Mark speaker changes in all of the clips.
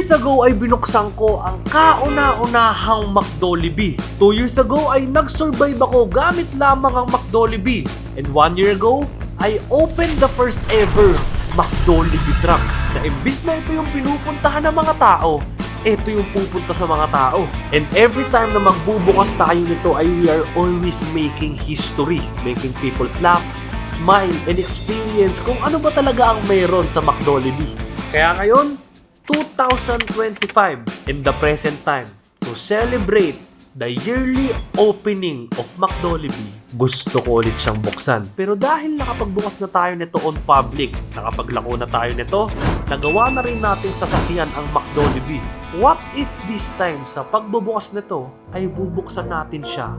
Speaker 1: years ago ay binuksan ko ang kauna-unahang McDollibee. 2 years ago ay nag-survive ako gamit lamang ang McDollibee. And 1 year ago, I opened the first ever McDollibee truck na imbis na ito yung pinupuntahan ng mga tao, ito yung pupunta sa mga tao. And every time na magbubukas tayo nito ay we are always making history, making people's laugh, smile, and experience kung ano ba talaga ang meron sa McDollibee. Kaya ngayon, 2025 in the present time, to celebrate the yearly opening of McDollibee, gusto ko ulit siyang buksan. Pero dahil nakapagbukas na tayo nito on public, nakapaglako na tayo nito, nagawa na rin nating sasakyan ang McDollibee. What if this time sa pagbubukas nito ay bubuksan natin siya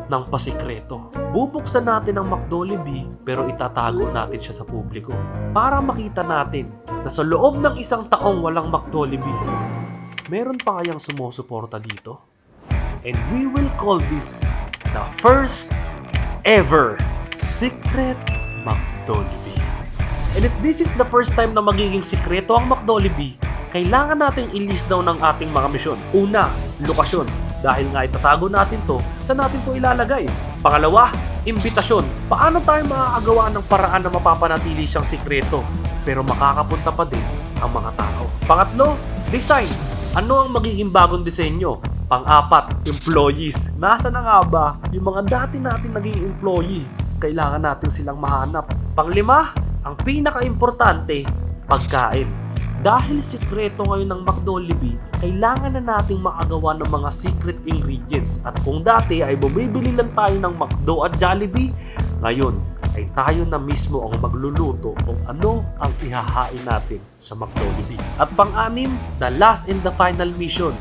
Speaker 1: ng pasikreto? Bubuksan natin ang McDollibee pero itatago natin siya sa publiko para makita natin na sa loob ng isang taong walang McDollibee, meron pa kayang sumusuporta dito? And we will call this the first ever secret McDollibee. And if this is the first time na magiging sikreto ang McDollibee, kailangan nating i-list down ng ating mga misyon. Una, lokasyon. Dahil nga itatago natin to, saan natin to ilalagay? Pangalawa, imbitasyon. Paano tayo makakagawa ng paraan na mapapanatili siyang sikreto pero makakapunta pa din ang mga tao? Pangatlo, design. Ano ang magiging bagong disenyo? Pang-apat, employees. Nasa na nga ba yung mga dati natin naging employee? Kailangan natin silang mahanap. Panglima, ang pinaka-importante, pagkain. Dahil sikreto ngayon ng McDollibee, kailangan na nating makagawa ng mga secret ingredients. At kung dati ay bumibili lang tayo ng McDo at Jollibee, ngayon ay tayo na mismo ang magluluto kung ano ang ihahain natin sa McDollibee. At pang-anim, the last and the final mission,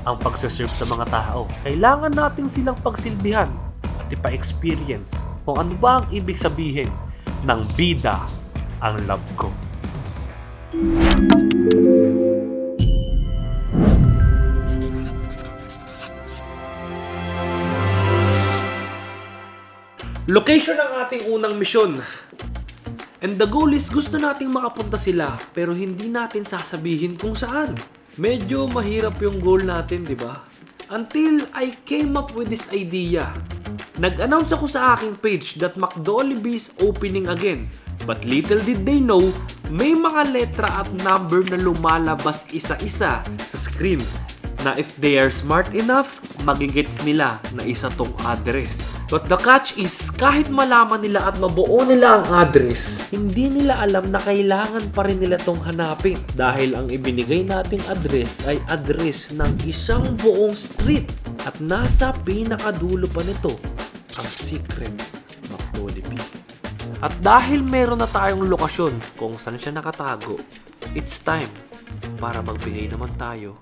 Speaker 1: ang pagsaserve sa mga tao. Kailangan natin silang pagsilbihan at ipa-experience kung ano ba ang ibig sabihin ng bida ang love ko. Location ng ating unang misyon. And the goal is gusto nating makapunta sila pero hindi natin sasabihin kung saan. Medyo mahirap yung goal natin, di ba? Until I came up with this idea. Nag-announce ako sa aking page that McDollibee is opening again. But little did they know, may mga letra at number na lumalabas isa-isa sa screen na if they are smart enough, magigets nila na isa tong address. But the catch is, kahit malaman nila at mabuo nila ang address, hindi nila alam na kailangan pa rin nila tong hanapin. Dahil ang ibinigay nating address ay address ng isang buong street. At nasa pinakadulo pa nito, ang secret McDollibee. At dahil meron na tayong lokasyon kung saan siya nakatago, it's time para magbigay naman tayo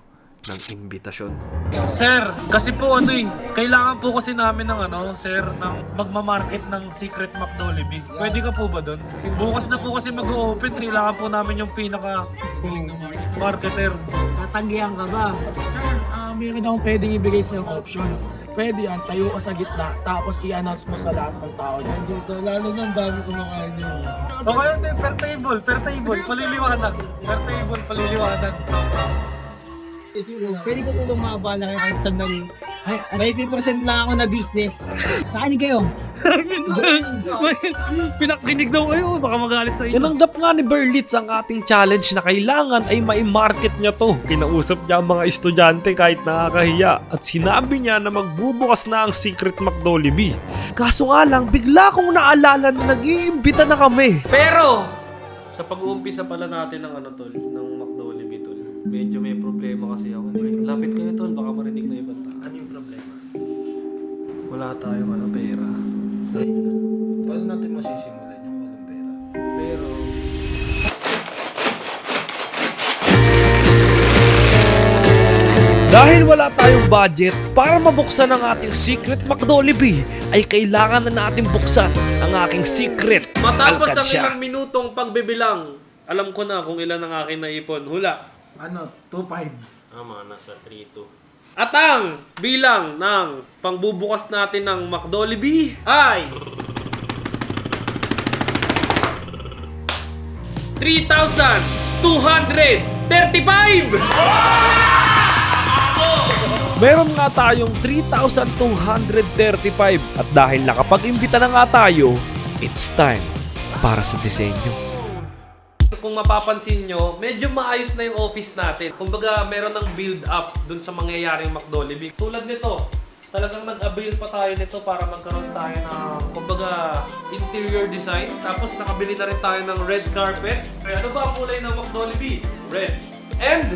Speaker 1: ng imbitasyon.
Speaker 2: Sir, kasi po kailangan po kasi namin ng ng magmamarket ng Secret McDollibee. Pwede ka po ba doon? Bukas na po kasi mag-o-open, kailangan po namin yung pinaka-marketer.
Speaker 3: Tatanggihan ka ba?
Speaker 4: Sir, meron akong pwedeng ibigay sa yung option. Pwede yan, tayo ka sa gitna, tapos i-announce mo sa lahat ng tao dyan.
Speaker 5: Dito, lalo na ang dami kumakain nyo.
Speaker 2: Okay, per table, paliliwanag. Per table, paliliwanag.
Speaker 3: Pwede ko tulong mabala kayo kahit sandali. Ay, 90% lang ako na business. Nakanig kayo.
Speaker 2: Pinakinig daw kayo, baka magalit sa inyo.
Speaker 1: Tinanggap nga ni Berlitz ang ating challenge na kailangan ay mai-market niya to. Kinausap niya ang mga estudyante kahit nakakahiya at sinabi niya na magbubukas na ang Secret McDollibee. Kaso nga lang, bigla kong naalala na nag-iimbita na kami. Pero, sa pag-uumpisa pala natin ng ng McDollibee tol, medyo may problema kasi ako. Lapit kayo tol, baka marinig na ibang tao.
Speaker 5: Ano yung problema?
Speaker 1: Wala tayong pera.
Speaker 5: Ay, paano natin masisimulan yung walang pera?
Speaker 1: Pero dahil wala tayong budget para mabuksan ang ating secret McDollibee, ay kailangan na natin buksan ang aking secret
Speaker 2: Matapos ang
Speaker 1: alkansya.
Speaker 2: ilang minutong pagbibilang, alam ko na kung ilan ang aking naipon. Hula.
Speaker 4: Ano, 2-5.
Speaker 2: Nasa 3-2. At ang bilang ng pangbubukas natin ng McDollibee ay 3,235!
Speaker 1: Meron nga tayong 3,235 at dahil nakapag-imbita na nga tayo, it's time para sa disenyo. Kung mapapansin nyo, medyo maayos na yung office natin. Kumbaga, meron ng build up dun sa mangyayaring McDollibee. Tulad nito, talagang nag-avail pa tayo nito para magkaroon tayo ng, kumbaga, interior design. Tapos nakabili na rin tayo ng red carpet. Kaya ano ba ang kulay ng McDollibee? Red. And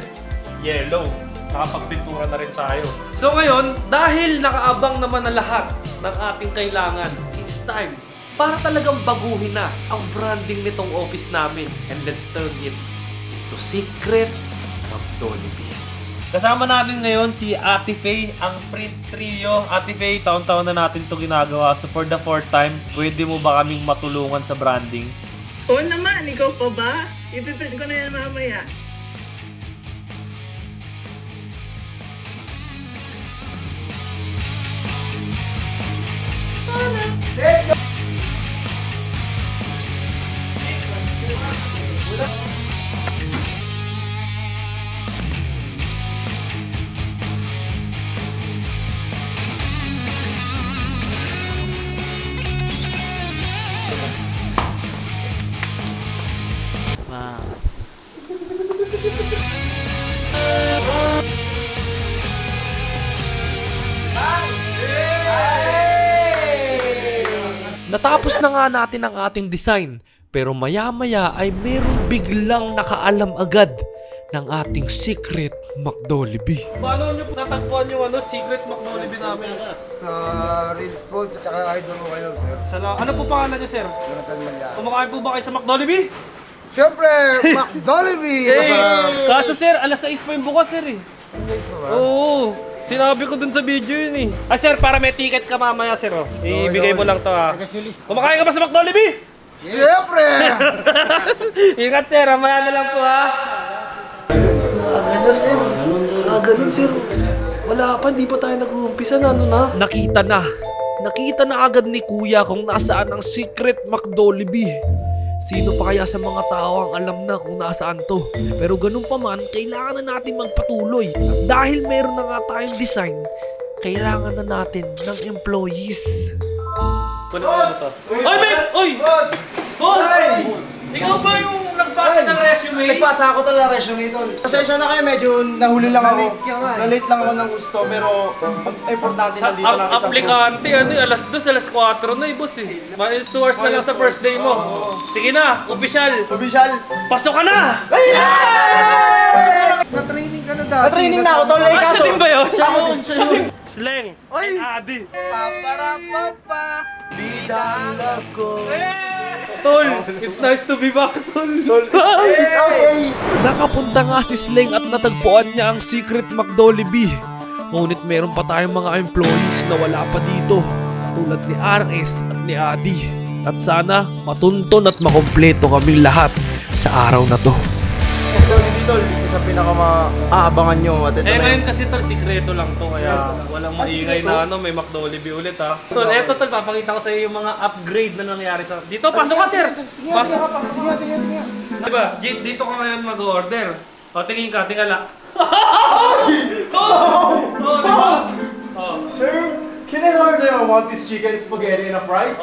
Speaker 1: yellow. Nakapagpintura na rin tayo. So ngayon, dahil nakaabang naman na lahat ng ating kailangan, it's time para talagang baguhin na ang branding nitong office namin. And let's turn it into Secret McDollibee. Kasama natin ngayon si Ate Faye, ang print trio. Ate Faye, taon-taon na natin ito ginagawa. So for the fourth time, pwede mo ba kaming matulungan sa branding?
Speaker 6: Oo naman, ikaw pa ba? Ipiprint ko na yan mamaya.
Speaker 1: Natapos na nga natin ang ating design, pero maya-maya ay merong biglang nakaalam agad ng ating Secret McDollibee. Paano nyo natagpuan yung Secret McDollibee namin?
Speaker 7: Sa Reels po, tsaka idol ko kayo, sir.
Speaker 1: Ano po pangalan niyo, sir?
Speaker 7: Jonathan Malya.
Speaker 1: Kumakain po ba kayo sa McDollibee?
Speaker 7: Siyempre, McDollibee!
Speaker 1: Kaso sir, alas 6 pa yung bukas, sir eh. Oo. Sinabi ko dun sa video yun eh. Ah sir, para may ticket ka mamaya, sir. Oh. Ibigay mo lang to ah. Kumakain ka ba sa McDollibee?
Speaker 7: Siyempre!
Speaker 1: Ingat sir, mamaya na lang po ha.
Speaker 5: Ano, sir? Ganun, sir. Wala pa, hindi pa tayo nag-uumpisa na,
Speaker 1: Nakita na agad ni Kuya kung nasaan ang Secret McDollibee. Sino pa kaya sa mga tao ang alam na kung nasaan to? Pero ganun pa man, kailangan na natin magpatuloy. At dahil meron na nga tayong design, kailangan na natin ng employees. Boss! Oy, Ben! Oy! Boss! Ikaw ba yung nagbasa ng resume?
Speaker 4: Nagpasa ako talaga resume tol. Pasensya na kayo, medyo nahuli lang ako. Na-late lang ako ng gusto, pero importante nandito lang isang
Speaker 1: Aplikante, alas 2, alas 4 na boss eh. Minus 2 hours na lang sa first day mo. Sige na, official.
Speaker 4: Official.
Speaker 1: Pasok ka na!
Speaker 7: Na-training ka na dati.
Speaker 4: Na-training na ako tol.
Speaker 1: Siya din ba yun?
Speaker 4: Siya yun, siya yun.
Speaker 1: Slang and Adi.
Speaker 7: Bida ang love ko.
Speaker 1: Tol, it's nice to be back, tol.
Speaker 4: Okay.
Speaker 1: Nakapunta nga si Slang at natagpuan niya ang Secret McDollibee. Ngunit meron pa tayong mga employees na wala pa dito, katulad ni RS at ni Adi. At sana matunton at makompleto kaming lahat sa araw na to.
Speaker 4: Hindi tol, isa sa pinaka-aabangan nyo. At ito na
Speaker 1: Ngayon kasi tol, sikreto lang to, kaya walang maingay na may McDollibee ulit ha. Tol, eto tol, papakita ko sa iyo yung mga upgrade na nangyari sa... Dito, pasok ka sir! Pasok ka, pasok ka. Diba, dito ka ngayon mag-order. O, tingin ka, tingala.
Speaker 4: Sir, can I order a one-piece chicken spaghetti and a fries?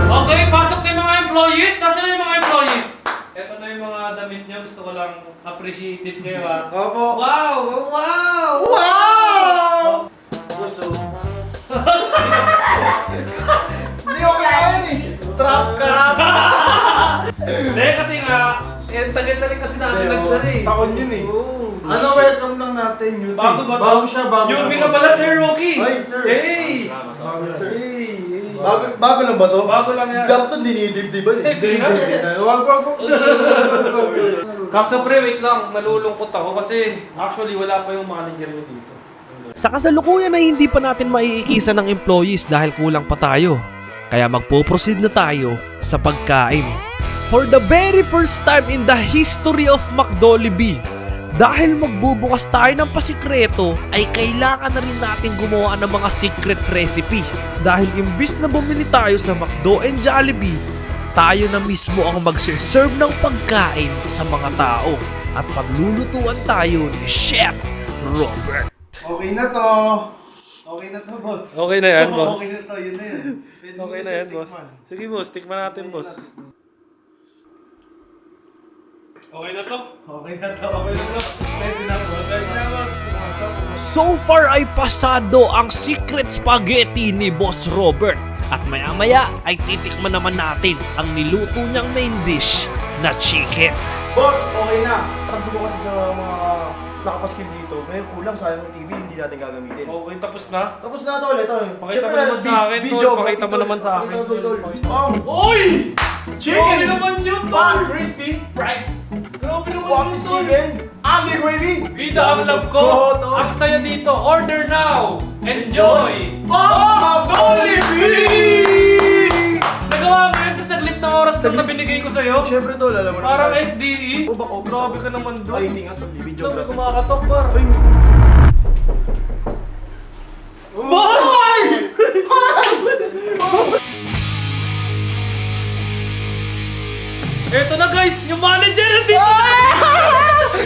Speaker 1: Okay, pasok na yung mga employees. Nasaan na yung mga employees? Ito na yung mga damit niya. Gusto ko lang appreciative kayo ha.
Speaker 4: Opo.
Speaker 1: Wow! Wow!
Speaker 4: Wow!
Speaker 1: Gusto.
Speaker 4: Hindi ko kaya eh. Trap karap.
Speaker 1: Hindi kasi nga, tagal na rin kasi natin nagsari eh.
Speaker 4: Takon yun eh.
Speaker 7: Ano, welcome lang natin, Newton.
Speaker 1: Bago ba to?
Speaker 7: Bago siya, bago.
Speaker 1: Newbie ka pala, Sir Rocky!
Speaker 7: Ay, sir.
Speaker 1: Hey!
Speaker 7: Bago, sir.
Speaker 1: Hey!
Speaker 7: Bago lang ba to?
Speaker 1: Bago lang yan.
Speaker 7: Gapton dinidibdiban eh.
Speaker 4: Wag.
Speaker 1: Kaksa pre, wait lang. Nalulungkot ako kasi actually wala pa yung manager niyo dito. Sa kasalukuyan ay hindi pa natin maiikisa ng employees dahil kulang pa tayo. Kaya magpo-proceed na tayo sa pagkain. For the very first time in the history of McDollibee, dahil magbubukas tayo ng pasikreto, ay kailangan na rin natin gumawa ng mga secret recipe. Dahil imbis na bumili tayo sa McDo and Jollibee, tayo na mismo ang magsiserve ng pagkain sa mga tao. At paglulutuan tayo ni Chef Robert.
Speaker 4: Okay na to. Okay na to, boss.
Speaker 2: Okay na yan, boss.
Speaker 4: Okay na to, yun na yun. Pwede
Speaker 2: Okay
Speaker 4: mo
Speaker 2: na yan, boss.
Speaker 4: tikman.
Speaker 2: Sige, boss. Tikman natin, boss. Okay na to.
Speaker 4: Okay na to. Okay na to. Pwede na, boss. Pwede na, boss.
Speaker 1: So far ay pasado ang secret spaghetti ni Boss Robert. At maya-maya ay titikman naman natin ang niluto niyang main dish na chicken.
Speaker 4: Boss, okay na. Tanso ko kasi sa mga nakapaskil dito. Ngayon kulang, sayang ng TV, hindi natin gagamitin.
Speaker 2: Okay, tapos na.
Speaker 4: Tapos na tol, ito.
Speaker 2: Pakita mo naman sa akin, tol. Pakita mo naman sa akin.
Speaker 4: Oy! Chicken!
Speaker 2: Grabe naman yun, tol.
Speaker 4: Pan crispy fries!
Speaker 2: Grabe naman
Speaker 4: Walk
Speaker 2: yun, tol.
Speaker 4: chicken! Ugly gravy!
Speaker 2: Bida ang love ko. Ang saya dito. Order now. Enjoy.
Speaker 4: Pang Jollibee!
Speaker 2: Nagawa mo yun sa saglit na oras lang na binigay ko sa'yo.
Speaker 4: Siyempre tol, alam mo na.
Speaker 2: Parang SDE.
Speaker 4: O, baka-
Speaker 2: Grabe ka naman
Speaker 4: Ay,
Speaker 2: doon.
Speaker 4: hindi nga tol. Video
Speaker 2: Sabi
Speaker 4: graph.
Speaker 2: kumakatok, par.
Speaker 4: Ay!
Speaker 2: Boss! Eto na guys, yung manager nandito!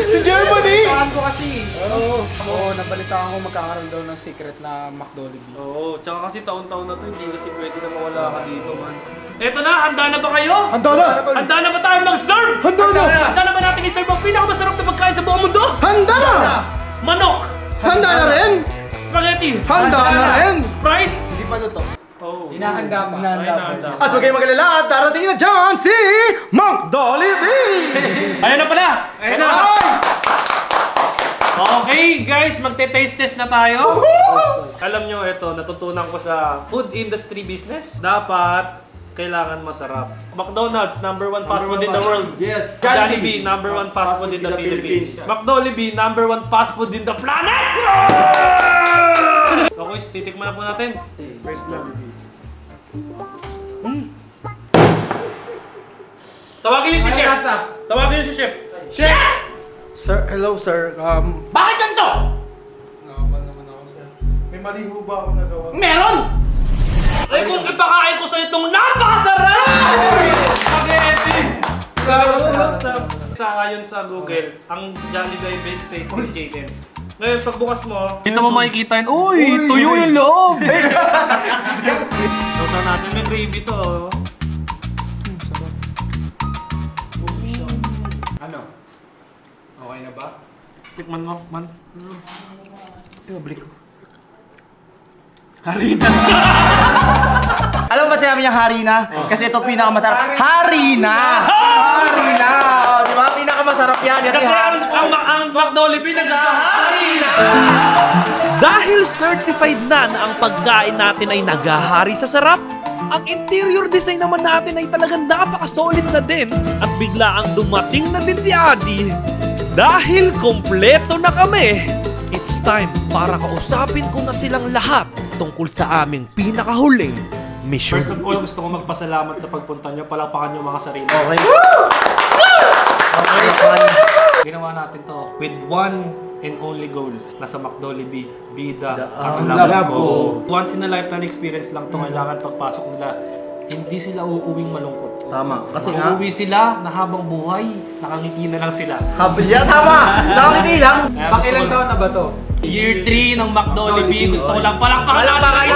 Speaker 4: Si Germany!
Speaker 3: Saan ko kasi. Oo, nabalitaan ko magkakaroon daw ng secret na McDolibee.
Speaker 2: Oo, tsaka kasi taon-taon na to, hindi kasi pwede na mawala ka dito, man. Eto na, handa na ba kayo?
Speaker 4: Handa na!
Speaker 2: Handa na ba tayo mag-serve?
Speaker 4: Handa na!
Speaker 2: Handa na ba natin i-serve ang pinakamasarap na pagkain sa buong mundo?
Speaker 4: Handa na!
Speaker 2: Manok!
Speaker 4: Handa na rin!
Speaker 2: Spaghetti!
Speaker 4: Handa na rin!
Speaker 2: Price!
Speaker 3: Hindi pa to.
Speaker 2: Oh.
Speaker 3: Hinahanda pa.
Speaker 2: Ay, handa.
Speaker 4: At huwag kayong magalala, darating na dyan si McDolibee!
Speaker 2: Ayan na pala!
Speaker 4: Ayun na!
Speaker 2: Okay guys, magte-taste test na tayo. Alam nyo, ito, natutunan ko sa food industry business. Dapat, kailangan masarap. McDonald's, number 1 fast food in the world.
Speaker 4: Yes.
Speaker 2: Jollibee, number 1 fast food in the Philippines. McDolibee, number 1 fast food in the planet! Okay, titikman na po natin. First lang. Tawagin niyo si Chef. Tawagin niyo si Chef. Chef!
Speaker 4: Sir, hello sir.
Speaker 2: Bakit ganito?
Speaker 4: May mali ho ba ako nagawa?
Speaker 2: Meron! Ay kung ipakain ko sa itong napakasarap! Spaghetti! Sa ayon sa Google, ang Jollibee best tasting chicken. Ngayon, pagbukas mo, dito mo makikita yun, uy, tuyo yung loob! Sausaw natin, may gravy to. Oh.
Speaker 3: Ano? Okay na ba?
Speaker 2: Tikman mo, man.
Speaker 4: Alam mo ba sinabi niya harina? Kasi ito pinakamasarap. Harina! Harina! Oh, di ba? Pinakamasarap yan.
Speaker 2: Kasi ang McDolibee nag-ahari na!
Speaker 1: Dahil certified na ang pagkain natin ay naghahari sa sarap, ang interior design naman natin ay talagang napaka-solid na din at bigla ang dumating na din si Adi. Dahil kompleto na kami, it's time para kausapin ko na silang lahat tungkol sa aming pinakahuling mission.
Speaker 2: First of all, gusto ko magpasalamat sa pagpunta nyo. Palakpakan nyo mga sarili.
Speaker 4: Okay.
Speaker 2: Ginawa natin to with one and only goal. Nasa McDolibee, bida ang
Speaker 4: ang
Speaker 2: love
Speaker 4: love
Speaker 2: ko.
Speaker 4: ko.
Speaker 2: Once in a lifetime experience lang to. Kailangan pagpasok nila, hindi sila uuwing malungkot.
Speaker 4: Tama. Kasi nga,
Speaker 2: Uuwi sila na habang buhay, nakangiti na lang sila.
Speaker 4: happy siya. Tama! Nakangiti lang.
Speaker 2: Kaya
Speaker 3: Pakilang taon na ba to?
Speaker 2: Year 3 ng McDolibee. Gusto ko lang palakpakan natin.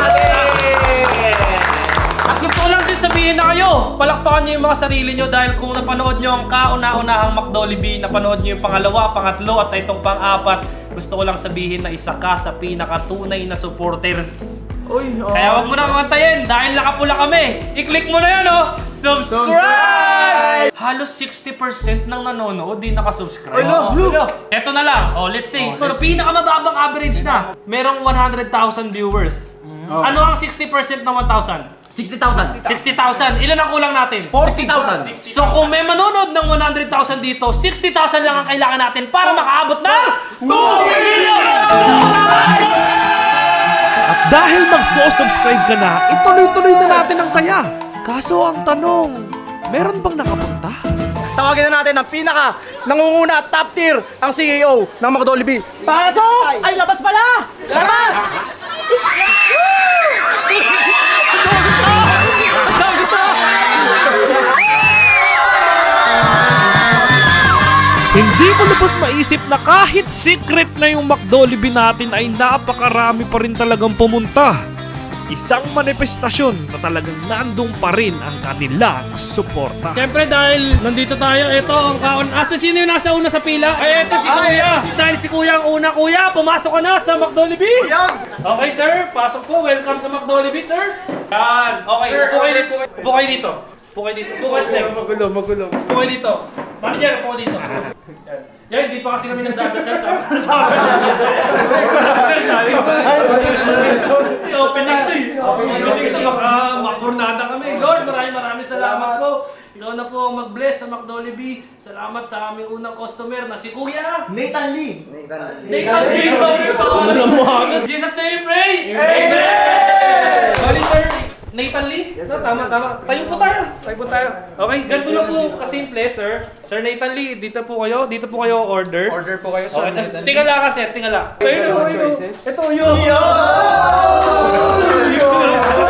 Speaker 2: At gusto ko lang din sabihin na kayo, palakpakan nyo yung mga sarili nyo dahil kung napanood nyo ang kauna-unahang McDolibee, napanood nyo yung pangalawa, pangatlo at itong pang-apat, gusto ko lang sabihin na isa ka sa pinakatunay na supporters.
Speaker 4: Uy, oh.
Speaker 2: Kaya wag mo na kamantayin dahil nakapula kami. I-click mo na yan, oh! Subscribe! Halos 60% ng nanonood di nakasubscribe. Eto na lang. Oh, let's say, ito na pinakamababang average na. Merong 100,000 viewers. Ano ang 60% ng 1,000?
Speaker 4: 60,000.
Speaker 2: 60,000. Ilan ang kulang natin?
Speaker 4: 40,000.
Speaker 2: So kung may manonood ng 100,000 dito, 60,000 lang ang kailangan natin para makaabot ng 2 million!
Speaker 1: At dahil magso-subscribe ka na, ituloy-tuloy na natin ang saya. Kaso ang tanong, meron bang nakapunta?
Speaker 4: Tawagin na natin ang pinaka nangunguna at top tier ang CEO ng McDolibee. Pasok! Ay, labas pala! Labas!
Speaker 1: Hindi ko lubos maisip na kahit secret na yung McDollibee natin ay napakarami pa rin talagang pumunta. Isang manifestasyon na talagang nandung pa rin ang kanilang suporta.
Speaker 2: Siyempre dahil nandito tayo, ito ang kaon. Sino yung nasa una sa pila? Ay, ito si Kuya. Dahil si Kuya ang una, Kuya, pumasok ka na sa McDollibee. Okay, sir. Pasok po. Welcome sa McDollibee, sir. Yan. Okay, upo kayo dito. Upo kayo dito. Upo kayo dito. Upo kayo, Snake.
Speaker 7: Magulo.
Speaker 2: Upo kayo dito. Manager, upo kayo dito. Yan, hindi pa kasi kami nagdadasal sa sir, dahil si opening to eh. Opening to, baka mapurnada kami. Lord, maraming salamat po. Ikaw na po ang mag-bless sa McDollibee. Salamat sa aming unang customer na si Kuya
Speaker 4: Nathan Lee.
Speaker 2: Nathan Lee. In Jesus' name, pray! Amen! Bali, sir, Nathan Lee? Yes, sir. Tama. Tayo po tayo. Okay, ganito na po kasimple, sir. Sir Nathan Lee, dito po kayo order.
Speaker 4: Order po kayo, sir.
Speaker 2: Okay, tas tingala ka, sir, tingala. Ito yun.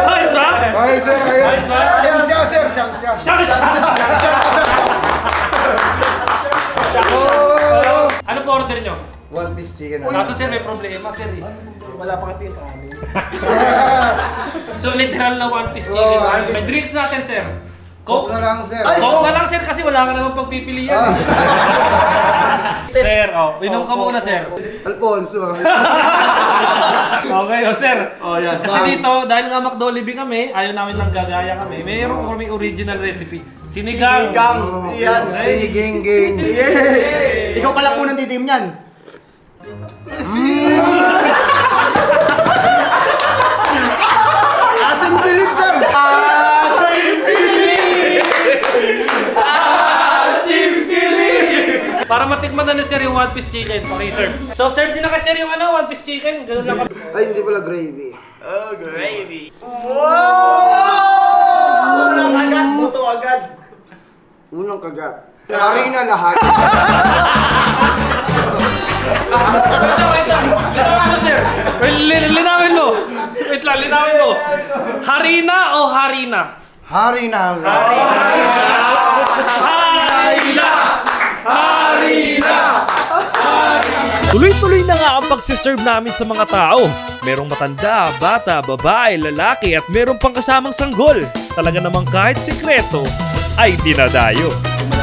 Speaker 2: Ayos ba?
Speaker 7: Okay, sir.
Speaker 2: Ayos ba? Ano po order nyo?
Speaker 7: One piece chicken.
Speaker 2: Kaso sir, may problema, sir. Wala pa kasi yung kanin. So literal na one piece chicken. May drinks natin, sir. Coke?
Speaker 7: Na lang, sir.
Speaker 2: Coke na lang, sir, kasi wala ka naman pagpipilian. Sir, inom ka muna, sir.
Speaker 7: Alfonso.
Speaker 2: Okay, sir.
Speaker 4: yan.
Speaker 2: Kasi dito, dahil nga McDollibee kami, ayaw namin nang gagaya kami. Mayroon kami original recipe. Sinigang.
Speaker 4: Yes.
Speaker 7: Siniging-ging.
Speaker 4: Ikaw pala unang titim niyan.
Speaker 7: Asing pilit, sir.
Speaker 2: Para matikman na ni sir yung one piece chicken, paki-serve. So serve nyo na kasi sir yung one piece chicken. Ganun lang kami.
Speaker 7: Ay, hindi pala gravy.
Speaker 4: Unang agad, buto agad.
Speaker 7: Unang kagat. Hari na lahat.
Speaker 2: Wait lang. Linawin mo, sir. Linawin mo. Wait lang, linawin mo. Harina o harina?
Speaker 7: Hari na.
Speaker 1: Tuloy-tuloy na nga ang pagsiserve namin sa mga tao. Merong matanda, bata, babae, lalaki at merong pang kasamang sanggol. Talaga namang kahit sikreto ay dinadayo.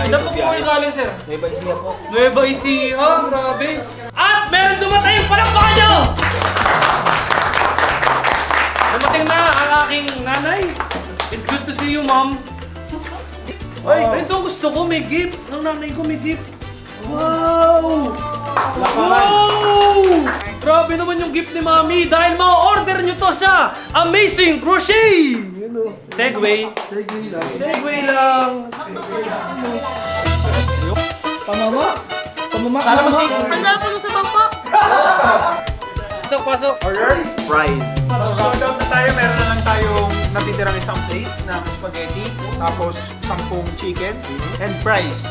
Speaker 2: Saan po kayo galing, sir? Nueva Ecija po. Nueva Ecija, grabe. At meron dumating, palakpakan nyo! Dumating na ang aking nanay. It's good to see you, mom. Ay, ito gusto ko, may gift. Ang nanay ko may gift. Wow! Wow! Grabe naman yung gift ni Mami dahil ma-order nyo to sa Amazing Crochet! Segway. Segway lang.
Speaker 4: Pamama.
Speaker 8: Ang dala po sa bangko.
Speaker 2: Pasok.
Speaker 4: Prize.
Speaker 9: Sold out na tayo, meron na lang tayong natitirang isang plate na spaghetti, tapos 10 chicken, and fries.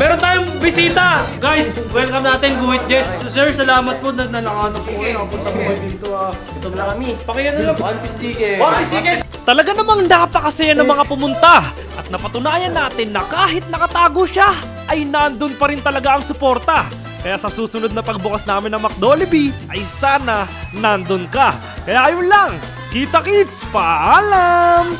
Speaker 2: Meron tayong bisita! Guys, welcome natin Guhit Jess. So, sir, salamat po na nakaano po kayo. Nakapunta po kayo dito. Ito na kami. Pakiyan na lang.
Speaker 4: One piece chicken.
Speaker 1: Talaga namang napakasaya ng mga pumunta at napatunayan natin na kahit nakatago siya ay nandun pa rin talaga ang suporta. Kaya sa susunod na pagbukas namin ng McDollibee ay sana nandun ka. Kaya ayun lang, kita-kits, paalam!